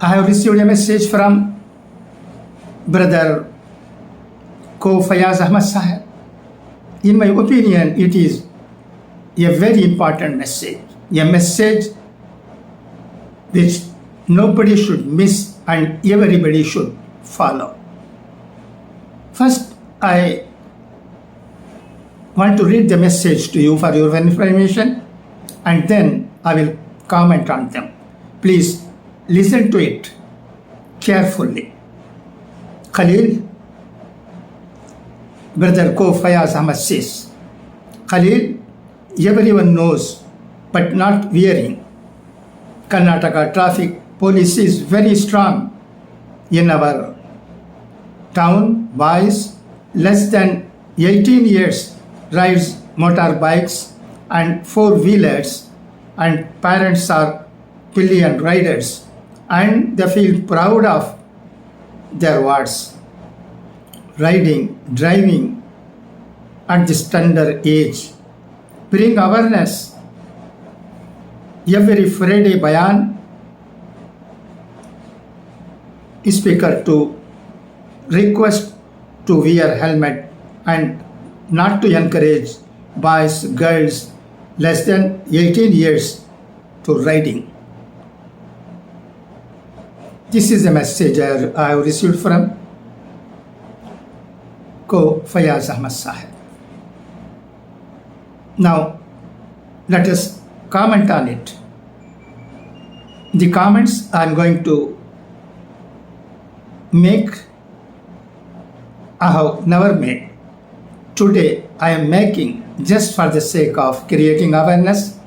I have received a message from brother Ko Fayaz Ahmad Sahib. In my opinion, it is a very important message, a message which nobody should miss and everybody should follow. First, I want to read the message to you for your information, and then I will comment on them. Please listen to it carefully. Khalil, brother Ko Fayaz Ahmad says, Khalil, everyone knows but not wearing. Karnataka traffic police is very strong. In our town, boys less than 18 years rides motorbikes and four-wheelers, and parents are pillion riders, and they feel proud of their words. Riding, driving at this tender age bring awareness. Every Friday bayan, speaker to request to wear helmet and not to encourage boys, girls less than 18 years to riding. This is a message I have received from Ko Fayaz Ahmad Sahib. Now, let us comment on it. The comments I am going to make, I have never made. Today, I am making just for the sake of creating awareness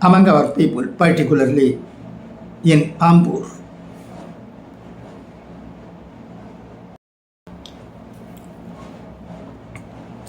among our people, particularly in Ambur.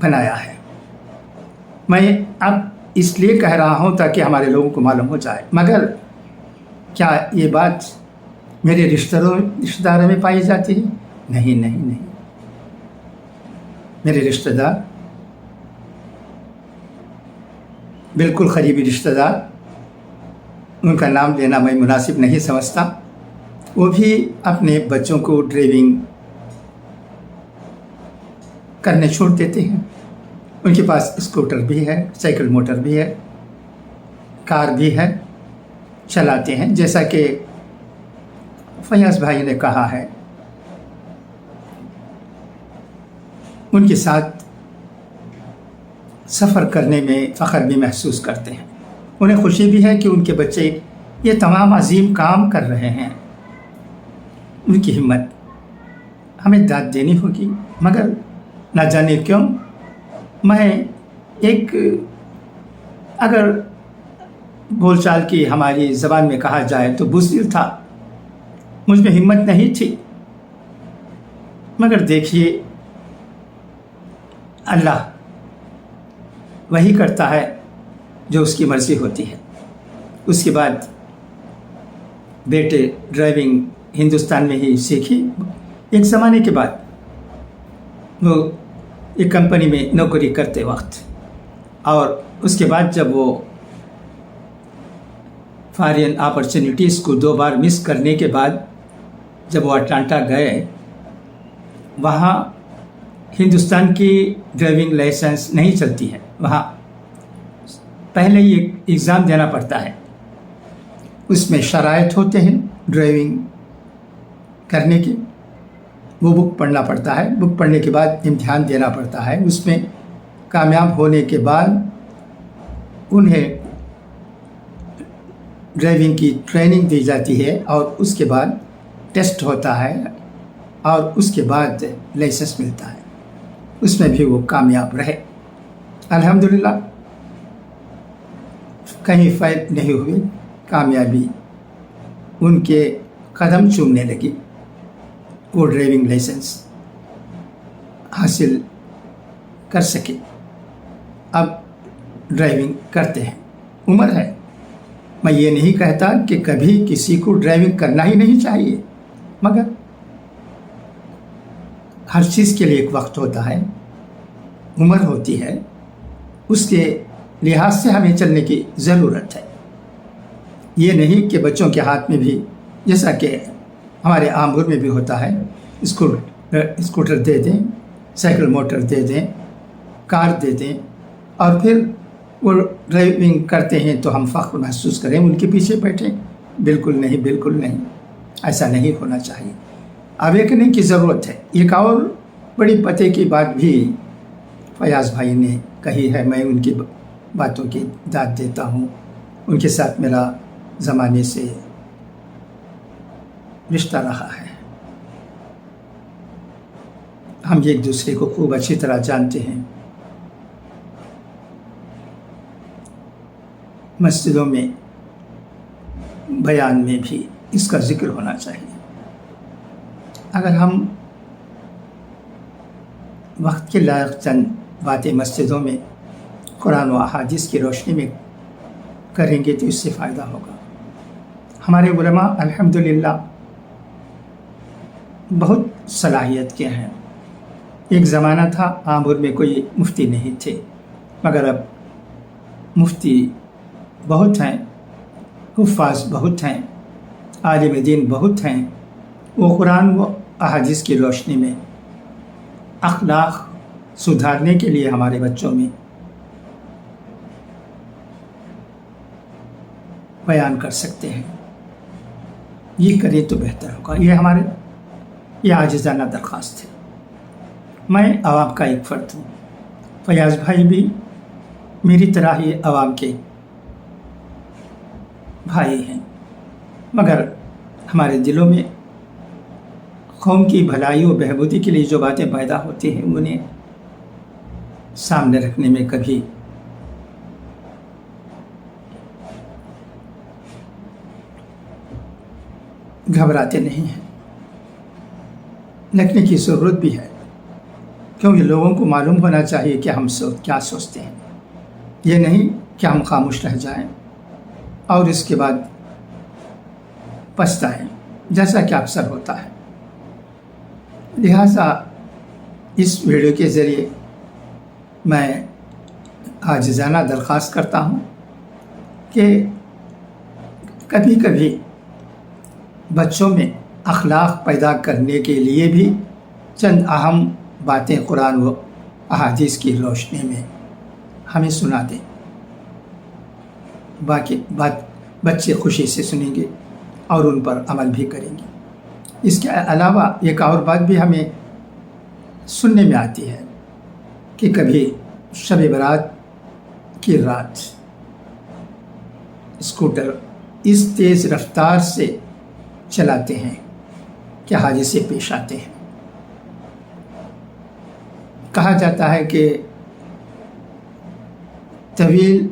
بنایا ہے. میں اب اس لیے کہہ رہا ہوں تاکہ ہمارے لوگوں کو معلوم ہو جائے. مگر کیا یہ بات میرے رشتہ داروں میں پائی جاتی ہے؟ نہیں نہیں نہیں. میرے رشتہ دار بالکل قریبی رشتہ دار، ان کا نام لینا میں مناسب نہیں سمجھتا، وہ بھی اپنے بچوں کو ڈرائیونگ کرنے چھوڑ دیتے ہیں. ان کے پاس اسکوٹر بھی ہے، سائیکل موٹر بھی ہے، کار بھی ہے، چلاتے ہیں. جیسا کہ فیاض بھائی نے کہا ہے، ان کے ساتھ سفر کرنے میں فخر بھی محسوس کرتے ہیں. انہیں خوشی بھی ہے کہ ان کے بچے یہ تمام عظیم کام کر رہے ہیں. ان کی ہمت ہمیں داد دینی ہوگی. مگر نہ جانے کیوں میں ایک اگر بول چال کی ہماری زبان میں کہا جائے تو بزدل تھا، مجھ میں ہمت نہیں تھی. مگر دیکھیے اللہ وہی کرتا ہے جو اس کی مرضی ہوتی ہے. اس کے بعد بیٹے ڈرائیونگ ہندوستان میں ہی سیکھی. ایک زمانے کے بعد وہ ایک کمپنی میں نوکری کرتے وقت، اور اس کے بعد جب وہ فارین اپرچونیٹیز کو 2 بار مس کرنے کے بعد جب وہ اٹلانٹا گئے، وہاں ہندوستان کی ڈرائیونگ لائسنس نہیں چلتی ہے. وہاں پہلے ہی ایک ایگزام دینا پڑتا ہے، اس میں شرائط ہوتے ہیں ڈرائیونگ کرنے کی. وہ بک پڑھنا پڑتا ہے، بک پڑھنے کے بعد امتحان دینا پڑتا ہے. اس میں کامیاب ہونے کے بعد انہیں ڈرائیونگ کی ٹریننگ دی جاتی ہے، اور اس کے بعد ٹیسٹ ہوتا ہے، اور اس کے بعد لائسنس ملتا ہے. اس میں بھی وہ کامیاب رہے الحمدللہ. کہیں فیل نہیں ہوئی، کامیابی ان کے قدم چومنے لگی. وہ ڈرائیونگ لائسنس حاصل کر سکے. اب ڈرائیونگ کرتے ہیں. عمر ہے، میں یہ نہیں کہتا کہ کبھی کسی کو ڈرائیونگ کرنا ہی نہیں چاہیے، مگر ہر چیز کے لیے ایک وقت ہوتا ہے، عمر ہوتی ہے، اس کے لحاظ سے ہمیں چلنے کی ضرورت ہے. یہ نہیں کہ بچوں کے ہاتھ میں بھی، جیسا کہ ہمارے آمور میں بھی ہوتا ہے، اسکوٹر دے دیں، سائیکل موٹر دے دیں، کار دے دیں، اور پھر وہ ڈرائیونگ کرتے ہیں تو ہم فخر محسوس کریں، ان کے پیچھے بیٹھیں. بالکل نہیں، بالکل نہیں، ایسا نہیں ہونا چاہیے. اویکننگ کی ضرورت ہے. ایک اور بڑی پتے کی بات بھی فیاض بھائی نے کہی ہے، میں ان کی باتوں کی داد دیتا ہوں. ان کے ساتھ میرا زمانے سے رشتہ رہا ہے. ہم ایک دوسرے کو خوب اچھی طرح جانتے ہیں. مسجدوں میں بیان میں بھی اس کا ذکر ہونا چاہیے. اگر ہم وقت کے لائق چند باتیں مسجدوں میں قرآن و احادیث کی روشنی میں کریں گے تو اس سے فائدہ ہوگا. ہمارے علماء الحمدللہ بہت صلاحیت کے ہیں. ایک زمانہ تھا آمور میں کوئی مفتی نہیں تھے، مگر اب مفتی بہت ہیں، حفاظ بہت ہیں، عالم دین بہت ہیں. وہ قرآن و احادیث کی روشنی میں اخلاق سدھارنے کے لیے ہمارے بچوں میں بیان کر سکتے ہیں. یہ کریں تو بہتر ہوگا. یہ عاجزانہ درخواست ہے. میں عوام کا ایک فرد ہوں. فیاض بھائی بھی میری طرح ہی عوام کے بھائی ہیں، مگر ہمارے دلوں میں قوم کی بھلائی و بہبودی کے لیے جو باتیں پیدا ہوتی ہیں انہیں سامنے رکھنے میں کبھی گھبراتے نہیں ہیں. لکھنے کی ضرورت بھی ہے. کیونکہ لوگوں کو معلوم ہونا چاہیے کہ ہم کیا سوچتے ہیں، یہ نہیں کہ ہم خاموش رہ جائیں اور اس کے بعد پچھتائیں، جیسا کہ اکثر ہوتا ہے۔ لہٰذا اس ویڈیو کے ذریعے میں عاجزانہ درخواست کرتا ہوں کہ کبھی کبھی بچوں میں اخلاق پیدا کرنے کے لیے بھی چند اہم باتیں قرآن و احادیث کی روشنی میں ہمیں سنا دیں، باقی بات بچے خوشی سے سنیں گے اور ان پر عمل بھی کریں گے۔ اس کے علاوہ ایک اور بات بھی ہمیں سننے میں آتی ہے کہ کبھی شب برات کی رات اسکوٹر اس تیز رفتار سے چلاتے ہیں کہ حادثے پیش آتے ہیں۔ کہا جاتا ہے کہ طویل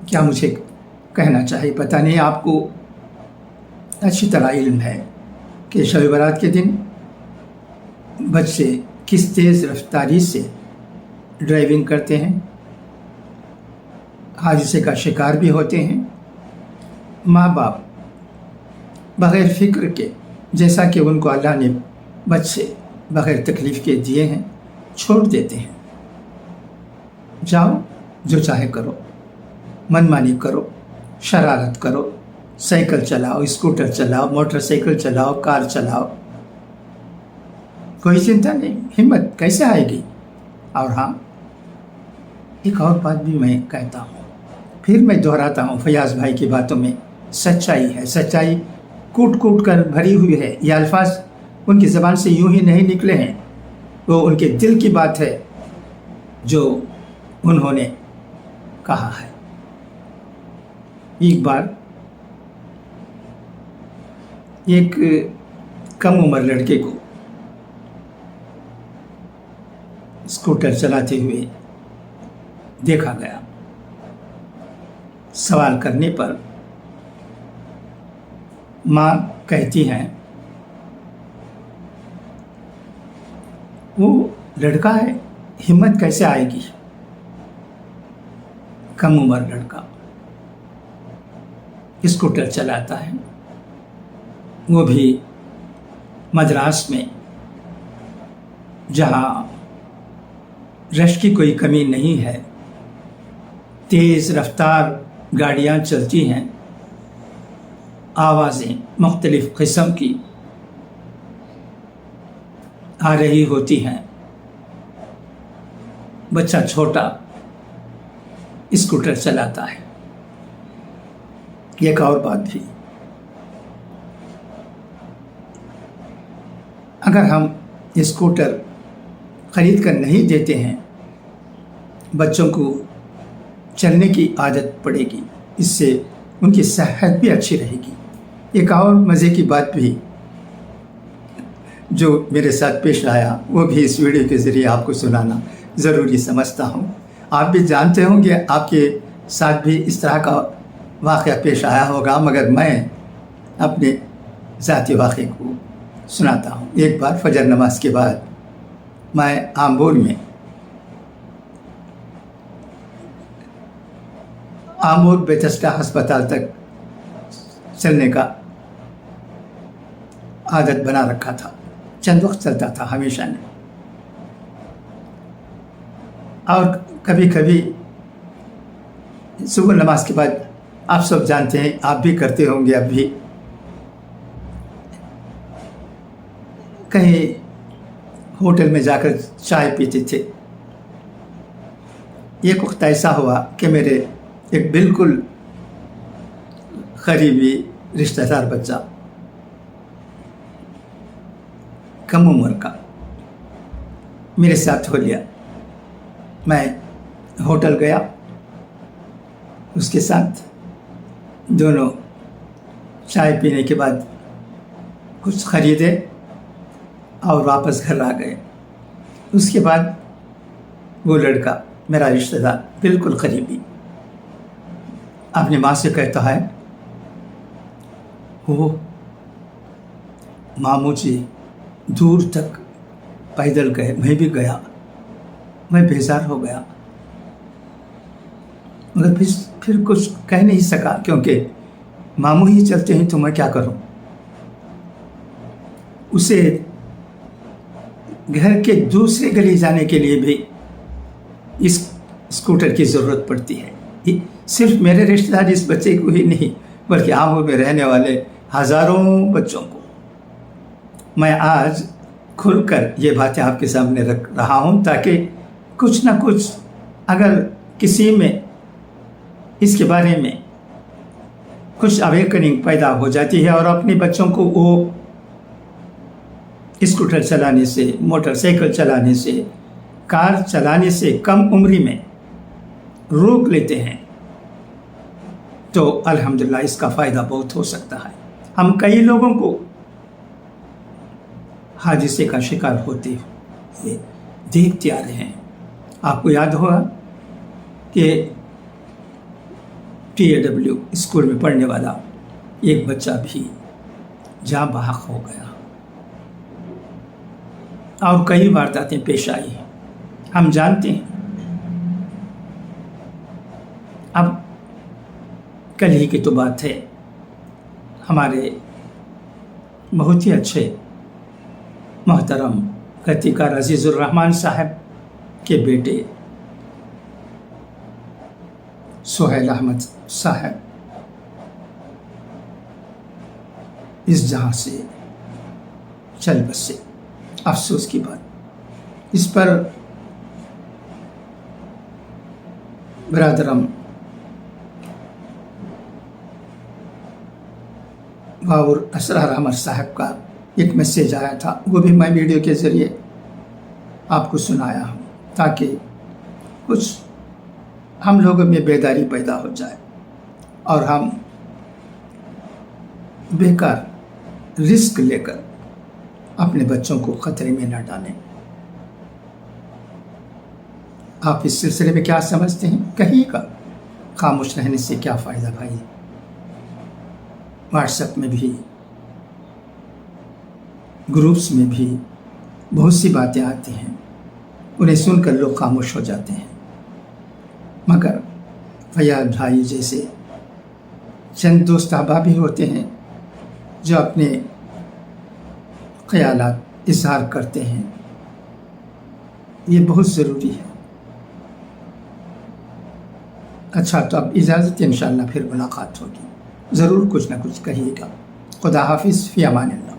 کیا مجھے کہنا چاہیے پتہ نہیں، آپ کو اچھی طرح علم ہے کہ شب برات کے دن بچے کس تیز رفتاری سے ڈرائیونگ کرتے ہیں، حادثے کا شکار بھی ہوتے ہیں۔ ماں باپ بغیر فکر کے، جیسا کہ ان کو اللہ نے بچے بغیر تکلیف کے دیے ہیں، چھوڑ دیتے ہیں، جاؤ جو چاہے کرو، من مانی کرو، شرارت کرو، سائیکل چلاؤ، اسکوٹر چلاؤ، موٹر سائیکل چلاؤ، کار چلاؤ، کوئی چنتا نہیں، ہمت کیسے آئے گی۔ اور ہاں، ایک اور بات بھی میں کہتا ہوں، پھر میں دہراتا ہوں، فیاض بھائی کی باتوں میں سچائی ہے، سچائی کوٹ کوٹ کر بھری ہوئی ہے۔ یہ الفاظ ان کی زبان سے یوں ہی نہیں نکلے ہیں، وہ ان کے دل کی بات ہے جو انہوں نے کہا ہے۔ ایک بار ایک کم عمر لڑکے کو اسکوٹر چلاتے ہوئے دیکھا گیا۔ سوال کرنے پر ماں کہتی ہیں وہ لڑکا ہے، ہمت کیسے آئے گی، کم عمر لڑکا اسکوٹر چلاتا ہے، وہ بھی مدراس میں جہاں رش کی کوئی کمی نہیں ہے، تیز رفتار گاڑیاں چلتی ہیں، آوازیں مختلف قسم کی آ رہی ہوتی ہیں، بچہ چھوٹا اسکوٹر چلاتا ہے۔ ایک اور بات بھی، اگر ہم اسکوٹر خرید کر نہیں دیتے ہیں، بچوں کو چلنے کی عادت پڑے گی، اس سے ان کی صحت بھی اچھی رہے گی۔ ایک اور مزے کی بات بھی جو میرے ساتھ پیش آیا، وہ بھی اس ویڈیو کے ذریعے آپ کو سنانا ضروری سمجھتا ہوں۔ آپ بھی جانتے ہوں کہ آپ کے ساتھ بھی اس طرح کا واقعہ پیش آیا ہوگا، مگر میں اپنے ذاتی واقعے کو سناتا ہوں۔ ایک بار فجر نماز کے بعد میں آمبور میں بیتھسڈا ہسپتال تک چلنے کا عادت بنا رکھا تھا، چند وقت چلتا تھا ہمیشہ نے، اور کبھی کبھی صبح نماز کے بعد آپ سب جانتے ہیں، آپ بھی کرتے ہوں گے، اب بھی کہیں ہوٹل میں جا کر چائے پیتے تھے۔ ایک وقت ایسا ہوا کہ میرے ایک بالکل قریبی رشتہ دار بچہ، کم عمر کا، میرے ساتھ ہو لیا۔ میں ہوٹل گیا، اس کے ساتھ دونوں چائے پینے کے بعد کچھ خریدے اور واپس گھر آ گئے۔ اس کے بعد وہ لڑکا، میرا رشتہ دار بالکل قریبی، اپنی ماں سے کہتا ہے وہ ماموں جی دور تک پیدل گئے، میں بھی گیا، میں بیزار ہو گیا، مگر پھر کچھ کہہ نہیں سکا کیونکہ ماموں ہی چلتے ہیں تو میں کیا کروں۔ اسے گھر کے دوسرے گلی جانے کے لیے بھی اس اسکوٹر کی ضرورت پڑتی ہے۔ صرف میرے رشتہ دار اس بچے کو ہی نہیں بلکہ آمو میں رہنے والے ہزاروں بچوں کو میں آج کھل کر یہ باتیں آپ کے سامنے رکھ رہا ہوں تاکہ کچھ نہ کچھ اگر کسی میں اس کے بارے میں کچھ اویکننگ پیدا ہو جاتی ہے اور اپنے بچوں کو وہ اسکوٹر چلانے سے، موٹر سائیکل چلانے سے، کار چلانے سے کم عمری میں روک لیتے ہیں تو الحمدللہ اس کا فائدہ بہت ہو سکتا ہے۔ ہم کئی لوگوں کو حادثے کا شکار ہوتے ہوئے دیکھتے آ رہے ہیں۔ آپ کو یاد ہوگا کہ TAW اسکول میں پڑھنے والا ایک بچہ بھی جاں بحق ہو گیا اور کئی وارداتیں پیش آئی ہیں، ہم جانتے ہیں۔ اب کل ہی کی تو بات ہے، ہمارے بہت ہی اچھے محترم گتیکار عزیز الرحمان صاحب کے بیٹے سہیل احمد صاحب اس جہاں سے چل بسے۔ افسوس کی بات، اس پر برادرم باور اسرار احمد صاحب کا ایک میسیج آیا تھا، وہ بھی میں ویڈیو کے ذریعے آپ کو سنایا ہوں تاکہ کچھ ہم لوگوں میں بیداری پیدا ہو جائے اور ہم بیکار رسک لے کر اپنے بچوں کو خطرے میں نہ ڈالیں۔ آپ اس سلسلے میں کیا سمجھتے ہیں؟ کہیں کا خاموش رہنے سے کیا فائدہ بھائی؟ واٹس ایپ میں بھی، گروپس میں بھی بہت سی باتیں آتی ہیں، انہیں سن کر لوگ خاموش ہو جاتے ہیں، مگر فیاض بھائی جیسے چند دوست احباب بھی ہوتے ہیں جو اپنے خیالات اظہار کرتے ہیں، یہ بہت ضروری ہے۔ اچھا، تو اب اجازت، انشاءاللہ پھر ملاقات ہوگی، ضرور کچھ نہ کچھ کہیے گا۔ خدا حافظ، فی امان اللہ۔